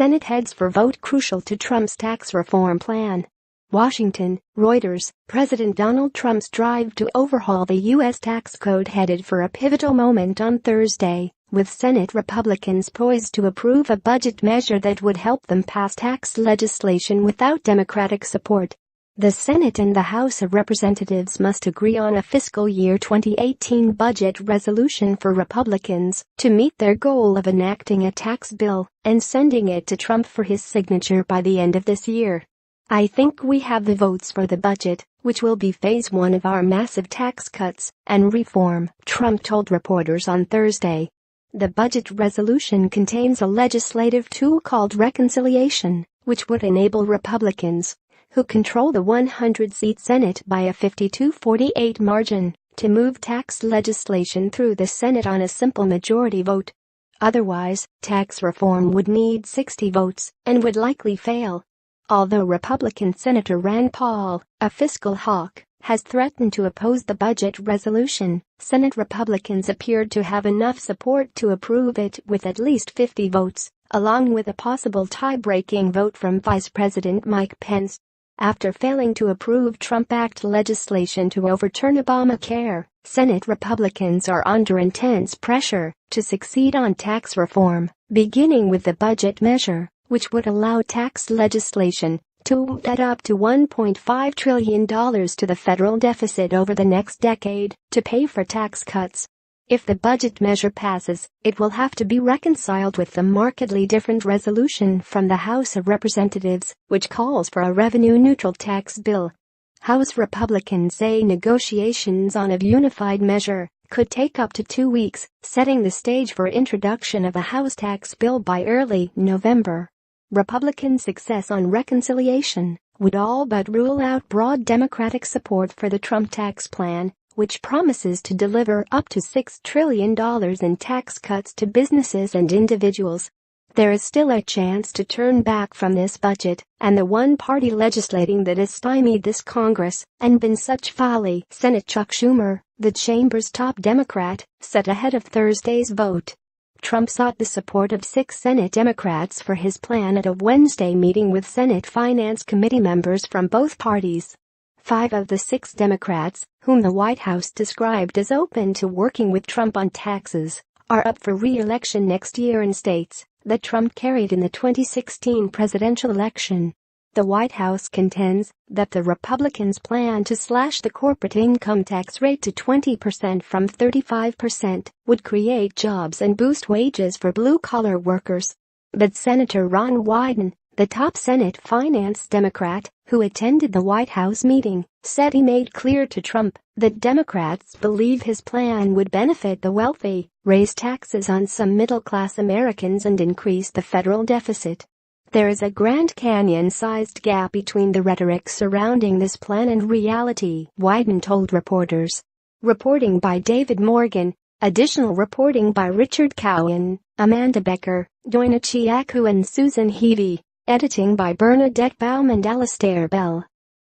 Senate heads for vote crucial to Trump's tax reform plan. Washington, Reuters. President Donald Trump's drive to overhaul the U.S. tax code headed for a pivotal moment on Thursday, with Senate Republicans poised to approve a budget measure that would help them pass tax legislation without Democratic support. The Senate and the House of Representatives must agree on a fiscal year 2018 budget resolution for Republicans to meet their goal of enacting a tax bill and sending it to Trump for his signature by the end of this year. "I think we have the votes for the budget, which will be phase one of our massive tax cuts and reform," Trump told reporters on Thursday. The budget resolution contains a legislative tool called reconciliation, which would enable Republicans, who control the 100-seat Senate by a 52-48 margin, to move tax legislation through the Senate on a simple majority vote. Otherwise, tax reform would need 60 votes and would likely fail. Although Republican Senator Rand Paul, a fiscal hawk, has threatened to oppose the budget resolution, Senate Republicans appeared to have enough support to approve it with at least 50 votes, along with a possible tie-breaking vote from Vice President Mike Pence. After failing to approve Trump Act legislation to overturn Obamacare, Senate Republicans are under intense pressure to succeed on tax reform, beginning with the budget measure, which would allow tax legislation to add up to $1.5 trillion to the federal deficit over the next decade to pay for tax cuts. If the budget measure passes, it will have to be reconciled with the markedly different resolution from the House of Representatives, which calls for a revenue-neutral tax bill. House Republicans say negotiations on a unified measure could take up to 2 weeks, setting the stage for introduction of a House tax bill by early November. Republican success on reconciliation would all but rule out broad Democratic support for the Trump tax plan, which promises to deliver up to $6 trillion in tax cuts to businesses and individuals. There is still a chance to turn back from this budget and the one party legislating that has stymied this Congress and been such folly. Senate Chuck Schumer, the chamber's top Democrat, said ahead of Thursday's vote. Trump sought the support of 6 Senate Democrats for his plan at a Wednesday meeting with Senate Finance Committee members from both parties. 5 of the 6 Democrats, whom the White House described as open to working with Trump on taxes, are up for re-election next year in states that Trump carried in the 2016 presidential election. The White House contends that the Republicans' plan to slash the corporate income tax rate to 20% from 35% would create jobs and boost wages for blue-collar workers. But Senator Ron Wyden, the top Senate finance Democrat, who attended the White House meeting, said he made clear to Trump that Democrats believe his plan would benefit the wealthy, raise taxes on some middle-class Americans and increase the federal deficit. There is a Grand Canyon-sized gap between the rhetoric surrounding this plan and reality, Wyden told reporters. Reporting by David Morgan. Additional reporting by Richard Cowan, Amanda Becker, Doina Chiaku and Susan Heavey. Editing by Bernadette Baum and Alastair Bell.